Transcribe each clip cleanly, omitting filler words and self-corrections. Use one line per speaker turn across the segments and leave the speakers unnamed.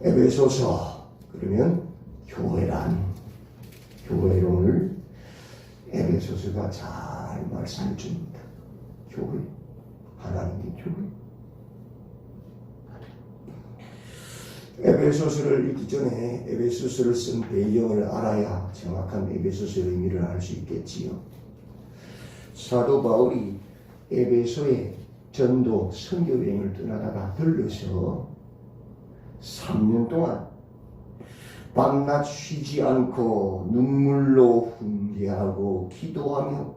에베소서 그러면 교회란 교회론을 에베소서가 잘 말씀해 줍니다. 교회, 하나님의 교회. 에베소서를 읽기 전에 에베소서를 쓴 배경을 알아야 정확한 에베소서의 의미를 알 수 있겠지요. 사도 바울이 에베소에 전도 선교 여행을 떠나다가 들러서 3년 동안 밤낮 쉬지 않고 눈물로 훈계하고 기도하며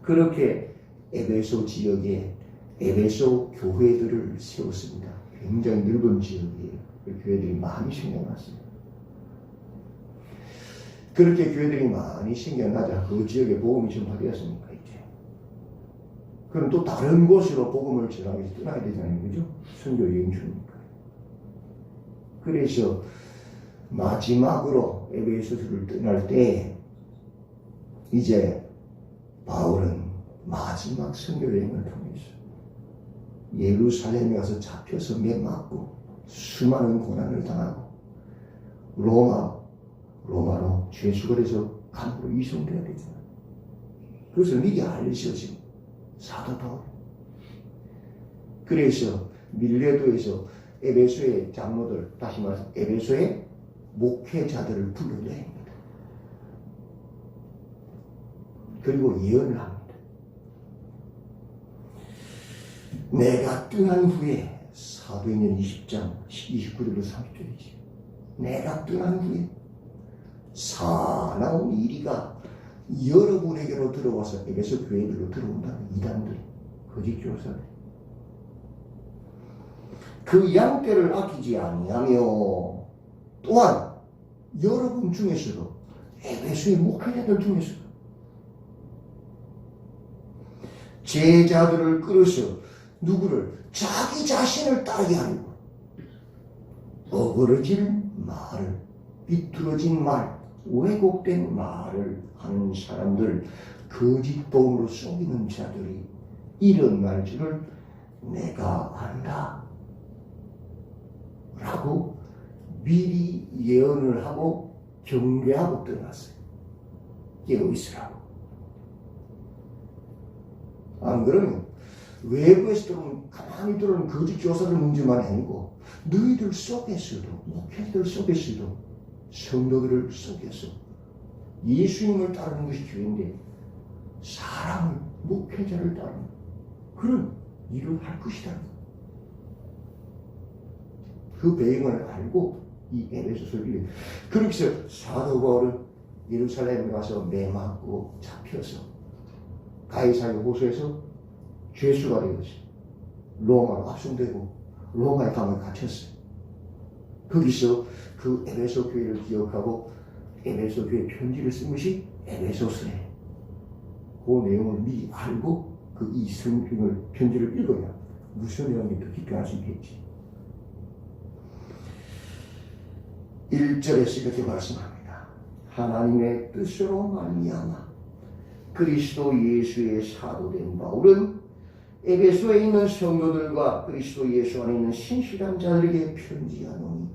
그렇게 에베소 지역에 에베소 교회들을 세웠습니다. 굉장히 넓은 지역이에요. 그 교회들이 많이 생겨났습니다. 그렇게 교회들이 많이 생겨나자 그 지역에 복음이 전파되었습니까? 이제 그럼 또 다른 곳으로 복음을 전하기 위해서 떠나야 되잖아요. 그죠? 선교 여행 중이니까. 그래서 마지막으로 에베소서를 떠날 때 이제 바울은 마지막 선교 여행을 통해서 예루살렘에 가서 잡혀서 매 맞고 수많은 고난을 당하고 로마로 죄수가 돼서 감옥으로 이송돼야 되잖아요. 그것을 미리 알려주신 사도 바울. 그래서 밀레도에서 에베소의 장로들, 다시 말해서 에베소의 목회자들을 불러내립니다. 그리고 예언을 합니다. 내가 떠난 후에 사도행전 20장 29절로 30절이지. 내가 떠난 후에 사나운 이리가 여러분에게로 들어와서 에베소 교회들로 들어온다는 이단들이 거짓 교사들. 그 양떼를 아끼지 아니하며 또한 여러분 중에서도 에베소의 목회자들 중에서도 제자들을 끌어서 누구를 자기 자신을 따르게 하려고 어그러진 말을, 비뚤어진 말, 왜곡된 말을 하는 사람들, 거짓 복음으로 속이는 자들이 일어날 줄을 내가 안다 라고 미리 예언을 하고 경계하고 떠났어요. 깨어있으라고. 안 그러면 외부에서 들어오는, 가만히 들어오는 거짓 교사들 문제만 아니고 너희들 속에서도, 목회자들 속에서도 성도들을 속여서 예수님을 따르는 것이 교회인데 사람을, 목회자를 따르는 그런 일을 할 것이다. 그 배경을 알고 이 에베소서를 읽어요. 그렇게 해서 사도 바울은 예루살렘에 가서 매맞고 잡혀서 가이사랴 호수에서 죄수가 되었어요. 로마로 압송되고 로마의 감옥에 갇혔어요. 거기서 그 에베소 교회를 기억하고 에베소 교회 편지를 쓴 것이 에베소서예요. 그 내용을 미리 알고 그 이 성경을 편지를 읽어야 무슨 내용이 더 깊게 알 수 있겠지. 1절에서 이렇게 말씀합니다. 하나님의 뜻으로 말미암아 그리스도 예수의 사도된 바울은 에베소에 있는 성도들과 그리스도 예수 안에 있는 신실한 자들에게 편지하노니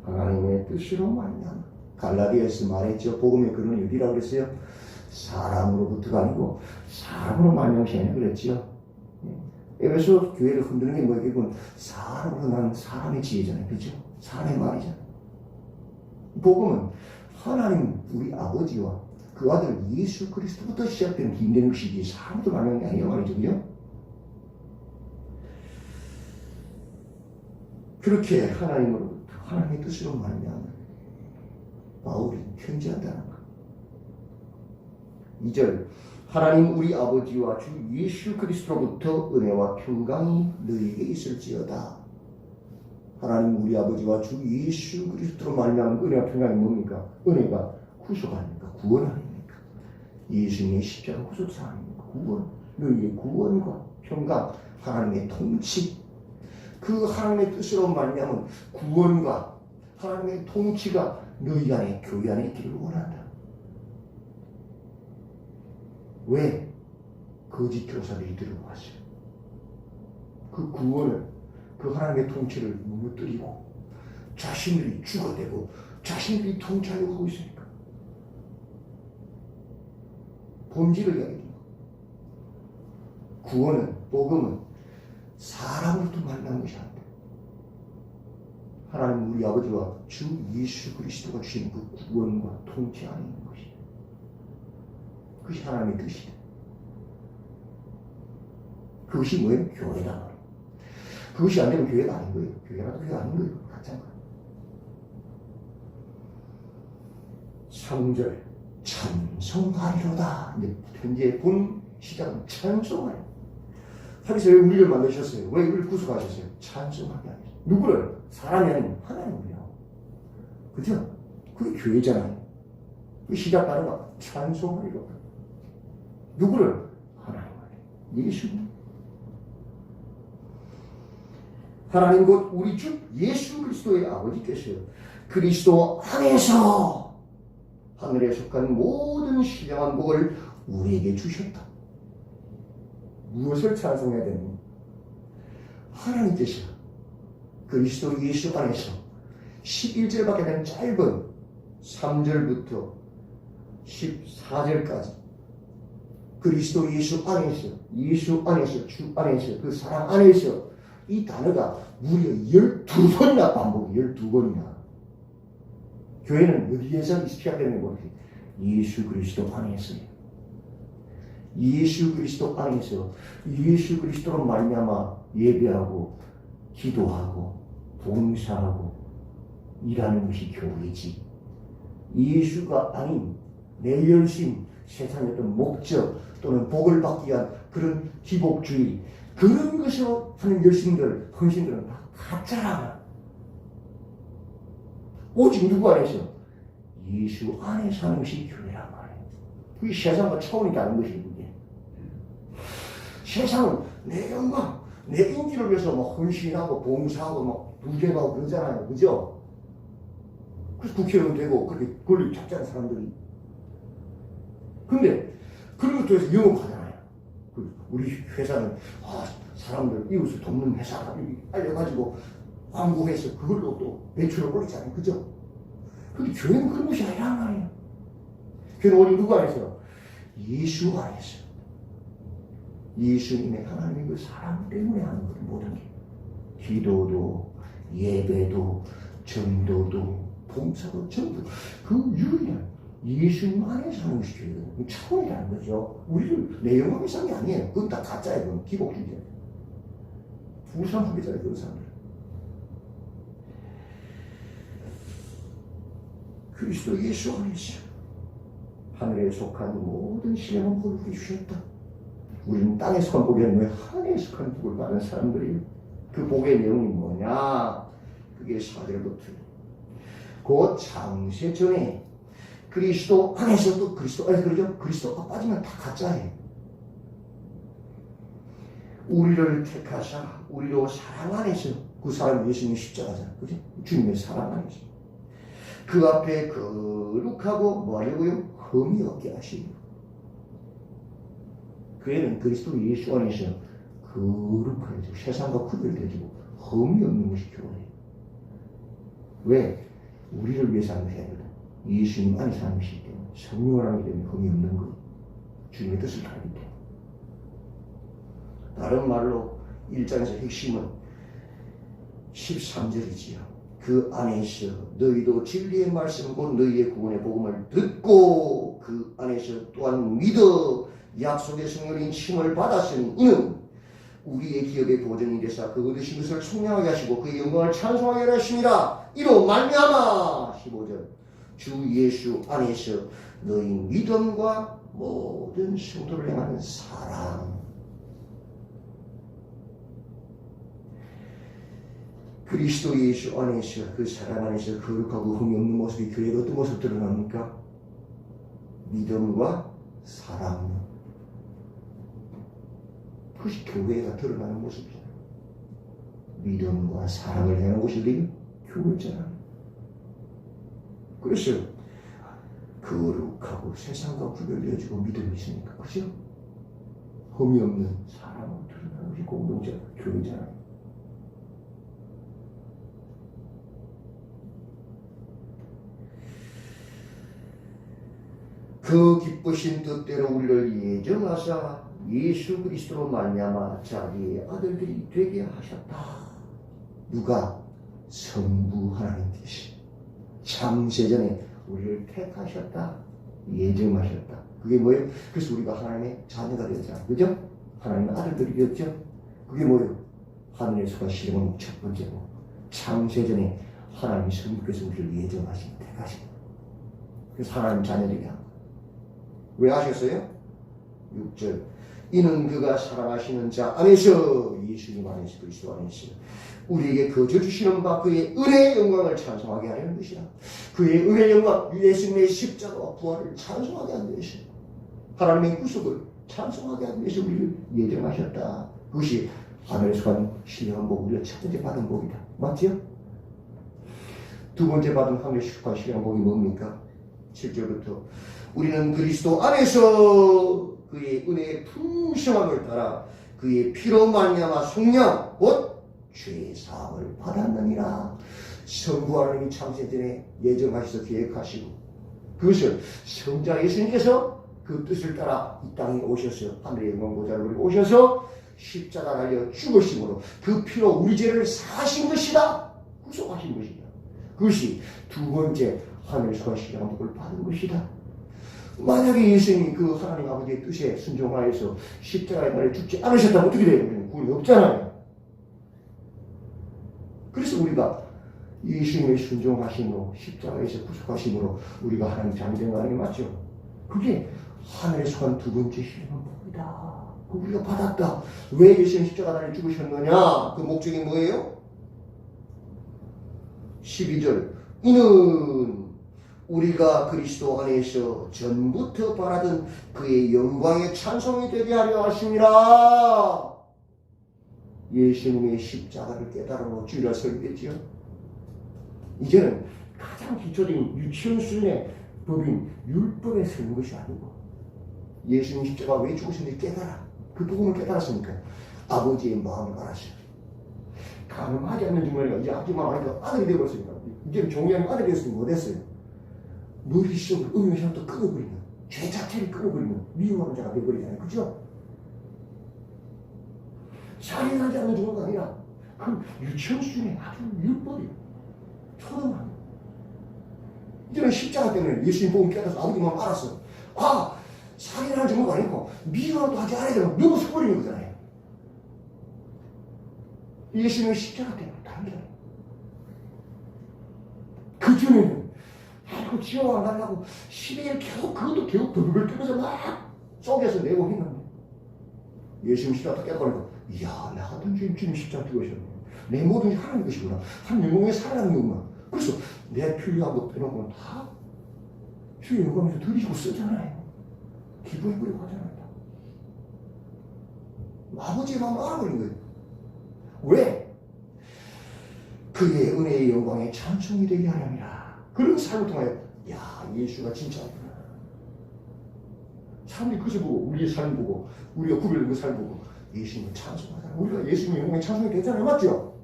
하나님의 뜻으로 말미암아. 갈라디아에서 말했죠. 복음의 근원이 어디라고 그랬어요? 사람으로부터가 아니고 사람으로 말미암지 않냐 그랬죠. 에베소 교회를 흔드는 게 뭐겠군? 사람으로 난 사람의 지혜잖아요. 그죠? 사람의 말이잖아요. 복음은 하나님 우리 아버지와 그 아들 예수 그리스도부터 시작되는 힘든 것이지 사람도 말하는 게 아니란 말이죠. 그죠? 그렇게 하나님으로부터 하나님의 뜻으로 말미암아 바울이 편지한다는 것. 2절 하나님 우리 아버지와 주 예수 그리스도로부터 은혜와 평강이 너희에게 있을지어다. 하나님 우리 아버지와 주 예수 그리스도로 말미암은 은혜와 평강이 뭡니까? 은혜가 구속 아닙니까? 구원 아닙니까? 예수님의 십자가 구속사 아닙니까? 구원. 너희의 구원과 평강, 하나님의 통치, 그 하나님의 뜻으로 말미암은 구원과 하나님의 통치가 너희 안에, 교회 안에 있기를 원한다. 왜? 거짓 교사들이 들어왔어요. 그 구원을, 그 하나님의 통치를 무너뜨리고 자신들이 죽어대고 자신들이 통치하려고 하고 있으니까. 본질을 이야기합니다. 구원은, 복음은 사람으로부터 만난 것이 아닙니다. 하나님 우리 아버지와 주 예수 그리스도가 주신 그 구원과 통치 안에 있는 것이다. 그것이 하나님의 뜻이다. 그것이 뭐예요? 교회다 말이에요. 그것이 안 되면 교회가 아닌 거예요. 교회라도 교회가 아닌 거예요. 가짜인 거예요. 3절 찬송하리로다. 이제 현재 본 시작은 찬송하리. 하나님께서 왜 우리를 만드셨어요? 왜 우리를 구속하셨어요? 찬송하게 하셨어요. 누구를? 사람이 아닌 하나님을요. 그죠? 그게 교회잖아요. 그 시작 단어가 찬송하리로다. 누구를? 하나님을. 예수님. 하나님 곧 우리 주 예수 그리스도의 아버지께서요. 그리스도 안에서 하늘에 속한 모든 신령한 복을 우리에게 주셨다. 무엇을 찬송해야 되느냐? 하나님께서 그리스도 예수 안에서 11절밖에 되는 짧은 3절부터 14절까지 그리스도 예수 안에서, 주 안에서, 그 사랑 안에서 이 단어가 무려 12번이나 반복이 12번이나. 교회는 여기에서 시작되는 것이 예수 그리스도 안에서요. 예수 그리스도 안에서 예수 그리스도로 말미암아 예배하고 기도하고 봉사하고 일하는 것이 교회지. 예수가 아닌 내 열심, 세상의 어떤 목적 또는 복을 받기 위한 그런 기복주의, 그런 것으로 하는 열심들, 헌신들은 다 가짜라. 오직 누구 안에서? 예수 안에 사는 것이 교회란 말이에요. 그게 세상과 차원이 다른 것이 그게. 세상은 내 영광, 내 인기를 위해서 막 헌신하고 봉사하고 막 부재하고 그러잖아요. 그죠? 그래서 국회의원 되고 그렇게 권리 찾잖아요, 사람들이. 근데 그런 것도 해서 영업하잖아요. 우리 회사는 사람들 이웃을 돕는 회사다 알려가지고 광고해서 그걸로 또 매출을 올리잖아요. 그죠? 근데 교회는 그런 것이 아니란 말이에요. 교회는 오직 누구 안에서? 예수 안에서. 예수님의 하나님의 그 사랑 때문에 하는 것, 모든 게. 기도도, 예배도, 전도도, 봉사도 전부 그 유일한 예수님 안에서 하는 것이 교회거든요. 차원이라는 거죠. 우리를 내 영광의 상이 아니에요. 그건 다 가짜예요. 그건 기복주의예요. 부산 후계자예요. 그런 사람들. 그리스도 예수 안에서 하늘에 속한 모든 신령한 복을 우리 주셨다. 우리는 땅에 속한 복이 아니라 하늘에 속한 복을 받은 사람들이에요. 그 복의 내용이 뭐냐? 그게 4절부터 곧 창세 전에 그리스도 안에서 또 그리스도 안에서 그러죠? 그리스도가 빠지면 다 가짜예요. 우리를 택하사 우리로 사랑 안에서, 그 사람 예수님의 십자가잖아요. 그죠? 주님의 사랑 안에서 그 앞에 거룩하고 뭐하려고요? 흠이 없게 하시고. 교회는 그리스도 예수 안에서 거룩하게 세상과 구별되고 흠이 없는 것이 교회예요. 왜? 우리를 위해서 하는 것이 아니라 예수님 안에서 하는 것이기 때문에, 성령을 하기 때문에 흠이 없는 것, 주님의 뜻을 알기 때문에. 다른 말로 1장에서 핵심은 13절이지요. 그 안에서 너희도 진리의 말씀 곧 너희의 구원의 복음을 듣고 그 안에서 또한 믿어 약속의 성령인 칭을 받았으니 이는 우리의 기업의 보증이 되사 그 얻으신 것을 총명하게 하시고 그의 영광을 찬송하게 하십니다. 이로 말미암아 15절 주 예수 안에서 너희 믿음과 모든 성도를 행하는 사랑. 그리스도 예수 안에서, 그 사랑 안에서 거룩하고 흠이 없는 모습이 교회가 어떤 모습 드러납니까? 믿음과 사랑. 그것이 교회가 드러나는 모습이잖아요. 믿음과 사랑을 행하는 곳이 어디예요? 교회잖아요. 그래서 거룩하고 세상과 구별되어지고 믿음이 있으니까, 그죠? 흠이 없는 사랑으로 드러나는 것이 공동체, 교회잖아요. 기쁘신 뜻대로 우리를 예정하사 예수 그리스도로 말미암아 자기의 아들들이 되게 하셨다. 누가? 성부 하나님께서 창세전에 우리를 택하셨다. 예정하셨다. 그게 뭐예요? 그래서 우리가 하나님의 자녀가 되었잖아요. 그죠? 하나님의 아들들이 되었죠? 그게 뭐예요? 하늘에서가 실행한 첫 번째고, 창세전에 하나님 성부께서 우리를 예정하신, 택하신. 그래서 하나님 자녀들이 한 거예요. 왜 하셨어요? 6절. 이는 그가 사랑하시는 자 안에서, 예수님 안에서, 그리스도 안에서 우리에게 거저 주시는 바 그의 은혜의 영광을 찬송하게 하려는 것이라. 그의 은혜의 영광, 예수님의 십자가와 부활을 찬송하게 하는 것이라. 하나님의 구속을 찬송하게 하기 위해서 우리를 예정하셨다. 그것이 하늘에서 간 신령한 복, 우리가 첫 번째 받은 복이다. 맞지요? 두 번째 받은 하늘에서 간 신령한 복이 뭡니까? 7절부터 우리는 그리스도 안에서 그의 은혜의 풍성함을 따라 그의 피로 말미암아 속량 곧 죄사함을 받았느니라. 성부 하나님이 창세전에 예정하셔서 계획하시고 그것을 성자 예수님께서 그 뜻을 따라 이 땅에 오셔서 하늘의 영광 보좌로 오셔서 십자가 달려 죽으심으로 그 피로 우리 죄를 사하신 것이다. 구속하신 것이다. 그것이 두 번째 하늘에서 하시는 복을 받은 것이다. 만약에 예수님이 그 하나님 아버지의 뜻에 순종하여서 십자가에 달려 죽지 않으셨다면 어떻게 돼요? 구원이 없잖아요. 그래서 우리가 예수님의 순종하심으로 십자가에서 구속하심으로 우리가 하나님 자녀된 거 아니면 맞죠? 그게 하늘에서 간 두 번째 신령한 복이다. 우리가 받았다. 왜 예수님 십자가 달려 죽으셨느냐? 그 목적이 뭐예요? 12절. 이는 우리가 그리스도 안에서 전부터 바라던 그의 영광의 찬송이 되게 하려 하심이라. 예수님의 십자가를 깨달음으로 주의를 설교했지요. 이제는 가장 기초적인 유치원 수준의 법인 율법에 서는 것이 아니고 예수님 십자가 왜 죽으셨는지 깨달아. 그 복음을 깨달았으니까 아버지의 마음을 알았어요. 가늠하지 않는 중간에 이제 아줌마 아니까 아들이 되어버렸으니까 이제는 종이 아니고 아들이 되었으니 못했어요. 머릿속을 음료시험도 끊어버리는, 죄 자체를 끊어버리는 미움하는 자가 되어버리잖아요. 그죠? 살인하지 않는 정도가 아니라 그 유치원 수준의 아주 율법이에요. 초등학교. 이제는 십자가 때문에 예수님 복음 깨달아서 아버지 마음 알았어. 아, 살인하는 정도가 아니고 미움도 하지 않아야 되는 너무 서버리는 거잖아요. 예수님의 십자가 때문에 다르잖아요. 그전에는 아이고 지옥 안 가려고 12일 계속 그것도 계속 벌벌 떨면서 막 쪼개서 내고 했는데 예수님 십자가 깨달으니까 이야 나 같은 주님 십자가 죽으셨네. 내 모든 게 하나님 것이구나. 하나님 영광에 살아가는 거구나. 그래서 내 필요하고 빼놓고는 다 주의 영광에서 드리고 쓰잖아요. 기부해버리고 하잖아요. 아버지의 마음을 알아버린 거예요. 왜? 그의 은혜의 영광에 찬송이 되게 하려니라. 그런 삶을 통하여 야 예수가 진짜구나. 사람들이 그것을 보고 우리의 삶을 보고 우리가 구별된 그 삶을 보고 예수님을 찬송하잖아. 우리가 예수님의 영광에 찬송이 되잖아요. 맞죠?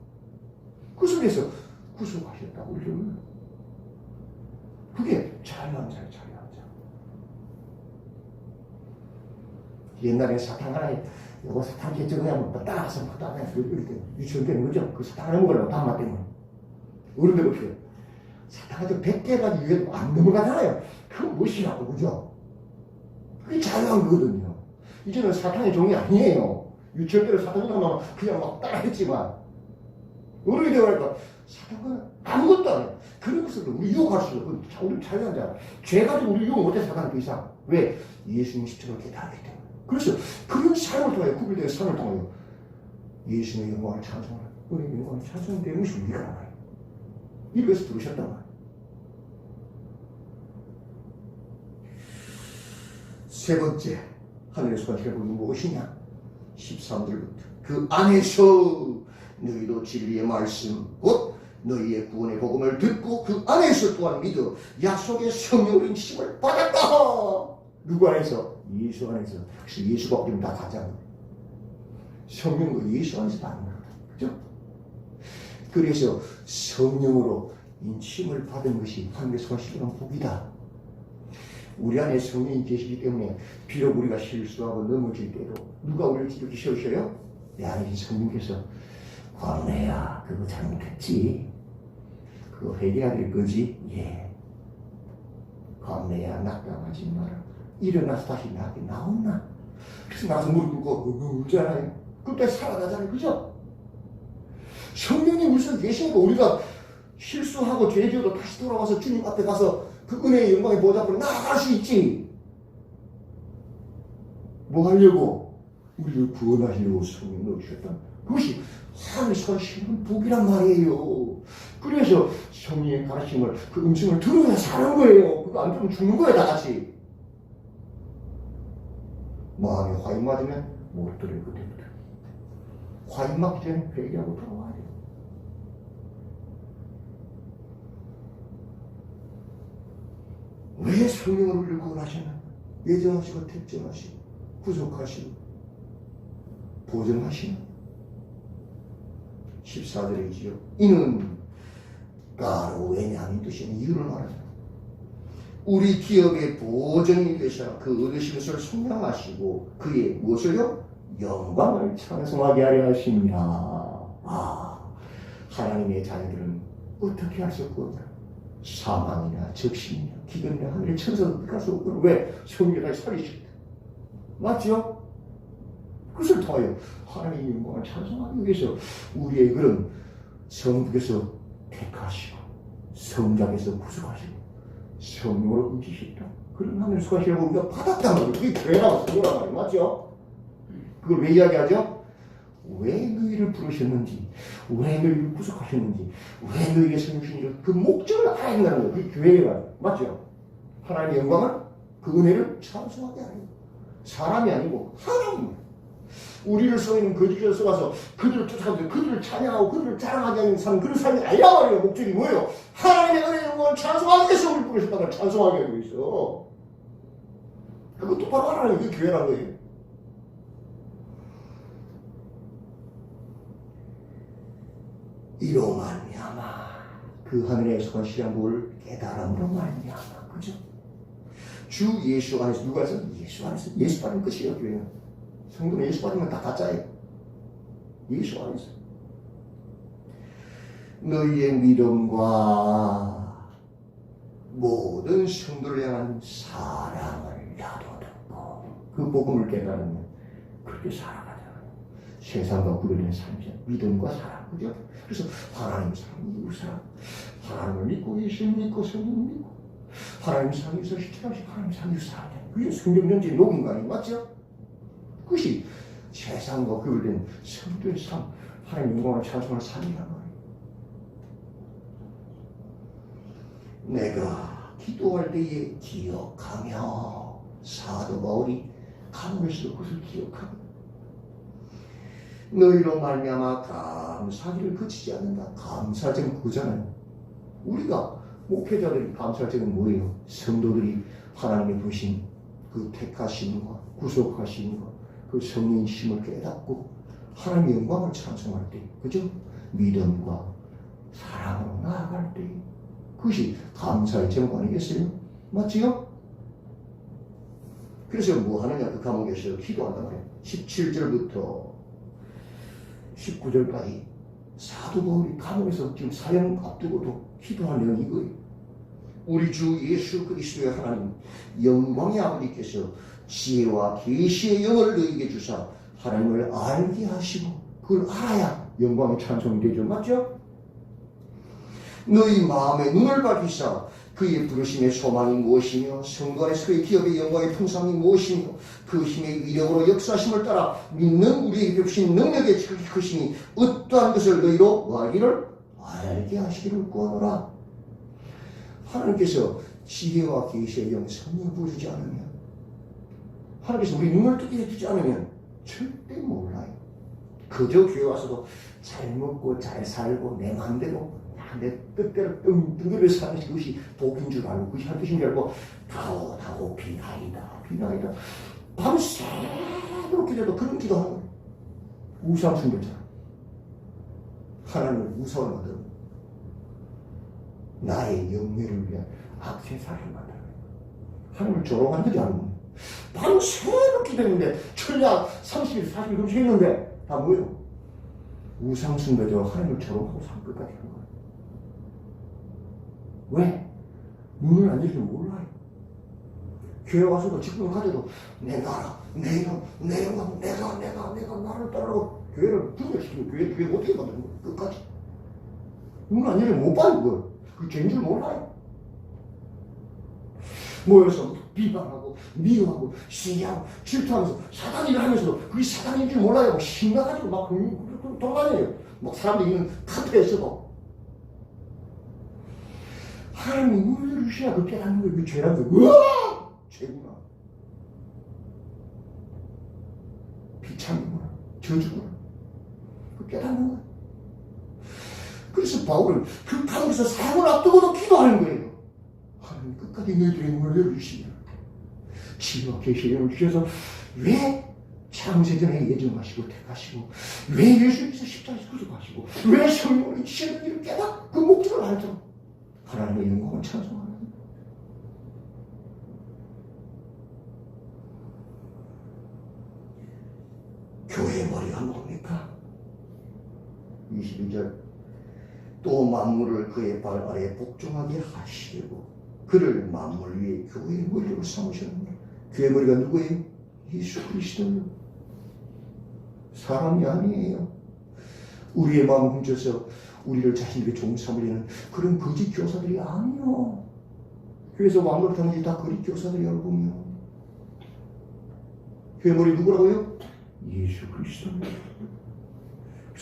그 속에서 구속하셨다 우리를. 그게 자유한 자예요. 자유한 자. 옛날에 사탄 하나에 이거 사탄 개정하면 따라가서 막 따라가서 이렇게 유치원 되는 거죠. 그 사탄 하는 걸로 담마 때문에. 어른들 없어요. 사탄한테 100개가 유해 안 넘어가잖아요. 그건 무엇이라고 그죠? 그게 자유한 거거든요. 이제는 사탄의 종이 아니에요. 유치원 때로 사탄이 나면 그냥 막 따라했지만 어른이 되어가니까 사탄은 아무것도 안 해요. 그런 것을 우리 유혹할 수 없어. 우리 자유한 자. 죄 가지고 우리 유혹 못해 사탄은 그 이상. 왜? 예수님 십자가를 깨달았기 때문에. 그래서 그런 삶을 통하여 구별된 삶을 통하여 예수님의 영광을 찬송하는 은혜의 영광을 찬송되는 것이 우리가 알아요. 이래서 부르셨단 말이에요. 세 번째 하늘에서 간 회복이 무엇이냐? 13절부터 그 안에서 너희도 진리의 말씀 곧 너희의 구원의 복음을 듣고 그 안에서 또한 믿어 약속의 성령으로 힘을 받았다. 누구 안에서? 예수 안에서. 그래서 예수가 없으면 다 가잖아요. 성령도 예수 안에서 받는 거다. 그죠? 그래서 성령으로 인침을 받은 것이 하늘에서 가시는 복이다. 우리 안에 성령이 계시기 때문에 비록 우리가 실수하고 넘어질 때도 누가 우리를 지도해 세우셔요? 내 안에 계신 성령께서 광래야 그거 잘못했지? 그거 회개해야 될 거지? 예. 광래야 낙담하지 마라. 일어나서 다시 나게 나온나? 그래서 나서 무릎 꿇고 울잖아요. 그때 살아나잖아요. 그죠? 성령님 우리 속에 계시니까 우리가 실수하고 죄지어도 다시 돌아와서 주님 앞에 가서 그 은혜의 영광의 보좌 앞으로 나아갈 수 있지. 뭐 하려고? 우리를 구원하시려고 성령 넣으셨다. 그것이 하늘에서 주시는 복이란 말이에요. 그래서 성령의 가르침을, 그 음성을 들어야 사는 거예요. 그거 안 들으면 죽는 거예요, 다 같이. 마음이 화인 맞으면 못 들어요, 그때부터. 화인 맞기 전에 회개하고 돌아와야 돼요. 왜 성령을 우리를 구원하시나? 예정하시고 택정하시고 구속하시고 보정하시나? 14절이지요. 이는 까로 왜냐하는 뜻이는 이유를 말하잖아. 우리 기업의 보정이 되셔 그 얻으신 것을 선명하시고 그의 무엇을요? 영광을 찬송하게 하려 하십니다. 아, 하나님의 자녀들은 어떻게 할 수 없구나. 사망이나 적신이나 기근이나 하늘의 천사도 갈 수 없구나. 왜? 성령이 다시 살리십니다. 맞죠? 그것을 통하여 하나님의 영광을 찬송하기 위해서 우리의 그런 성부께서 택하시고 성장에서 구속하시고 성령으로 움직이셨다. 그런 하늘 수고하시라고 우리가 받았단 말이에요. 그게 교회라고 성령이란 말이에요. 맞죠? 그걸 왜 이야기하죠? 왜 너희를 부르셨는지, 왜 너희를 구속하셨는지, 왜 너희에게 성령 주시는지 그 목적을 알아야 된다는 거예요. 그게 교회의 말. 맞죠? 하나님의 영광을, 그 은혜를 찬송하게 하는 거예요. 사람이 아니고 하나님이에요. 우리를 쏘이는 거짓을 써가서 그들을 쫓아가면서 그들을 찬양하고 그들을 자랑하게 하는 삶, 그런 삶이 아니란 말이에요. 목적이 뭐예요? 하나님의 은혜의 영광을 찬송하기 위해서 우리를 부르셨다는 걸 찬송하게 하고 있어. 그거 똑바로 하라는 게 교회란 거예요. 이로 말미암아 그 하늘에 속한 시한부를 깨달음으로 말미암아. 그죠? 주 예수 안에서 누가 있어? 예수 안에서. 예수 받으면 끝이에요. 교회는. 성도는 예수 받으면 다 가짜예요. 예수 안에서. 너희의 믿음과 모든 성도를 향한 사랑을 나도 듣고 그 복음을 깨달으면 그렇게 살아가잖아요. 세상과 구별되는 삶이죠. 믿음과 사랑. 그죠? 그래서 하나님 사랑, 이웃 사랑. 하나님을 믿고 예수를 믿고 성령을 믿고 하나님 사랑에서 시체하시 하나님 사랑, 이웃 사랑. 그게 성경전체의 녹인 거 아니에요? 맞죠? 그것이 세상과 구별된 성도의 삶, 하나님 영광을 찬송하는 삶이란 말이에요. 내가 기도할 때에 기억하며 사도 바울이 가문에서도 그것을 기억하고 너희로 말미암아 감사기를 그치지 않는다. 감사절은 그잖아요. 우리가 목회자들이 감사절은 뭐예요? 성도들이 하나님의 부신 그 택하심과 구속하심과 그 성령의 힘을 깨닫고 하나님의 영광을 찬송할 때, 그죠? 믿음과 사랑으로 나아갈 때 그것이 감사의 제목 아니겠어요? 맞지요? 그래서 뭐 하느냐? 그 감옥에서 기도한단 말이에요. 17절부터 19절까지 사도 바울이 감옥에서 지금 사형 앞두고도 기도한 내용이 이거예요. 우리 주 예수 그리스도의 하나님 영광의 아버지께서 지혜와 계시의 영을 너희에게 주사 하나님을 알게 하시고 그걸 알아야 영광의 찬송이 되죠. 맞죠? 너희 마음의 눈을 밝히사 그의 부르심의 소망이 무엇이며 성도 안에서 그의 기업의 영광의 풍성이 무엇이며 그 힘의 위력으로 역사심을 따라 믿는 우리에게 주신 능력의 크심이 어떠한 것을 너희로 말기를 알게 하시기를 구하노라. 하나님께서 지혜와 계시의 영 성령 부어주지 않으면 하나님께서 우리 눈을 뜨게 해주지 않으면 절대 몰라요. 그저 교회 와서도 잘 먹고 잘 살고 내 마음대로 내 뜻대로 뜬금을 사는 것이 복인 줄 알고 그것이 한 뜻인 줄 알고 다오 비나이다 밤새도록 기도해도 그런 기도하는 거예요. 우상 숭배잖아. 하나님을 무서워를 만들어 나의 영예를 위한 악세사를 만들어 하나님을 조롱하는 거지 않으면 밤새도록 기도했는데 철야 30일 40일 금식했는데 다 뭐예요? 우상숭배죠. 하나님을 조롱하고 삶 끝까지 하는 거예요. 왜? 눈을 안 열리면 몰라요. 교회 와서도 직분을 가져도 내 나라, 내 이름, 내 영광, 내가 나를 따르고 교회를 분별시키고 교회 어떻게 만드는 거예요? 끝까지. 눈을 안 열리면 못 봐요. 그걸. 그 죄인 줄 몰라요. 모여서 비방하고 미워하고 시기하고 질투하면서 사단 일을 하면서도 그게 사단인 줄 몰라요. 신나가지고 막 돌아다녀요. 막 사람들이 있는 카페에서도 하나님이 눈을 주셔야 그 깨닫는 거예요. 그 죄라는 거. 우와! 죄구나. 비참이구나. 저주구나. 그 깨닫는 거예요. 그래서 바울은 그 가운데서 사람을 앞두고도 기도하는 거예요. 하나님 끝까지 너희들의 문을 열어주시면 지혜와 계시의 영을 주셔서 왜 창세전에 예정하시고 택하시고 왜 예수님께서 십자가에서 구속하시고 왜 성령을 이치는 일을 깨닫 그 목적을 알죠. 하나님의 영광을 찬송하는 교회의 머리가 뭡니까? 22절 또 만물을 그의 발 아래에 복종하게 하시고 그를 만물 위에 교회의 머리로 삼으셨느냐. 교회의 머리가 누구예요? 예수 그리스도요. 사람이 아니에요. 우리의 마음 훔쳐서 우리를 자신에게 종 삼으려는 그런 거짓 교사들이 아니요. 교회에서 왕노릇 하는 게 다 거짓 교사들이 여러분이요. 교회 머리 누구라고요? 예수 그리스도요.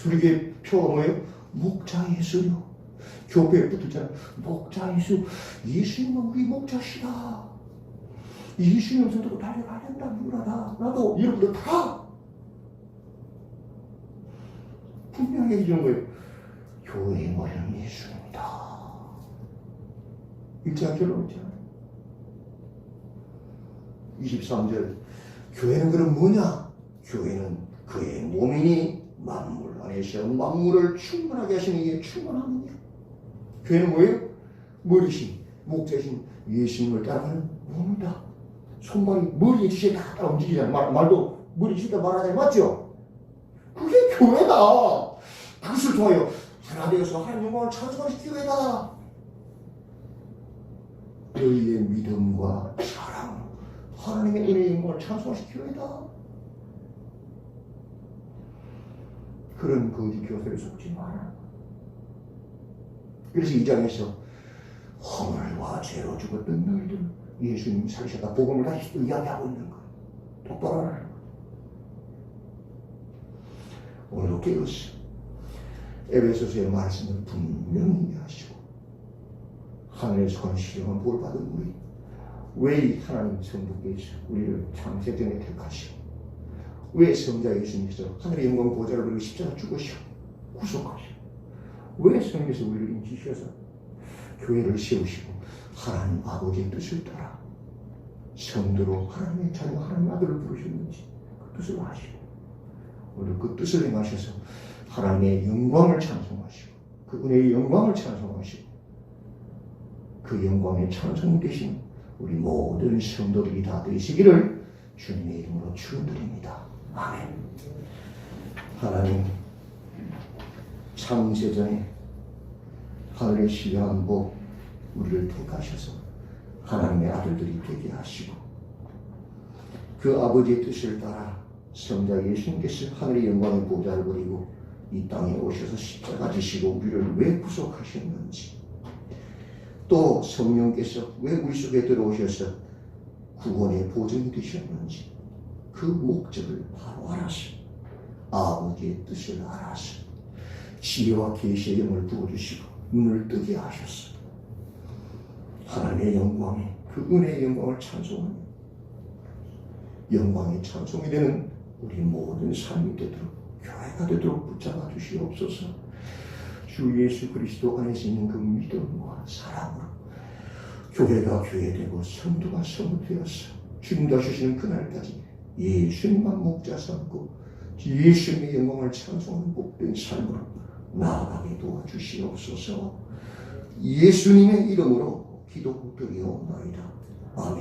우리 표가 뭐예요? 목자 예수요. 교회에 붙었잖아요. 목자 예수. 예수님은 우리 목자시다. 예수님 손으로 달려가야 된다. 누구나 다. 나도 여러분들 다. 분명히 얘기하는 거예요. 교회의 머리는 예수입니다. 일장 결론 있잖아요. 23절 교회는 그럼 뭐냐? 교회는 그의 몸이니 만물 안에서 만물을 충만하게 하시는 이게 충만함이냐. 교회는 뭐예요? 머리신, 목자신 예수님을 따라가는 몸이다. 손발이 머리에 지시에 다 따라 움직이잖아요. 말도 머리 지시에 말하잖아요. 맞죠? 그게 교회다. 그것을 통하여 하나 되어서 하나님 영광을 찬송하는 교회다. 너희의 믿음과 사랑, 하나님의 은혜의 영광을 찬송하는 교회다. 그런 거짓 교사를 속지 마라. 그래서 2장에서 허물과 죄로 죽었던 너희들 예수님 살리셨다. 복음을 다시 또 이야기하고 있는 거예요. 똑바로 하라는 거예요. 오늘도 깨웠어요. 에베소서의 말씀을 분명히 하시고 하늘에서 간 시험한 볼 받은 우리 왜 하나님 성부께서 우리를 창세전에 택하시고 왜 성자 예수님께서 하늘의 영광 보좌를 버리고 십자가 죽으시고 구속하시고 왜 성령께서 우리를 인치셔서 교회를 세우시고 하나님 아버지의 뜻을 따라 성도로 하나님의 자녀 하나님의 아들을 부르셨는지 그 뜻을 아시고 오늘 그 뜻을 행하셔서 하나님의 영광을 찬송하시고 그 은혜의 영광을 찬송하시고 그 영광의 찬송 되신 우리 모든 성도들이 다 되시기를 주님의 이름으로 축원드립니다. 아멘. 하나님 창세전에 하늘의 신령한 복 우리를 택하셔서 하나님의 아들들이 되게 하시고 그 아버지의 뜻을 따라 성자 예수님께서 하늘의 영광의 보좌를 버리고 이 땅에 오셔서 십자가 지시고 우리를 왜 구속하셨는지 또 성령께서 왜 우리 속에 들어오셔서 구원의 보증이 되셨는지 그 목적을 바로 알아서 아버지의 뜻을 알아서 지혜와 계시의 영을 부어주시고 눈을 뜨게 하셨어. 하나님의 영광에 그 은혜의 영광을 찬송하며 영광의 찬송이 되는 우리 모든 삶이 되도록 교회가 되도록 붙잡아 주시옵소서. 주 예수 그리스도 안에서 있는 그 믿음과 사랑으로 교회가 교회되고 성도가 성도 되어서 주님도 주시는 그날까지 예수님만 목자 삼고 예수님의 영광을 찬송하는 복된 삶으로 나아가게 도와주시옵소서. 예수님의 이름으로 기도드리옵나이다. 아멘.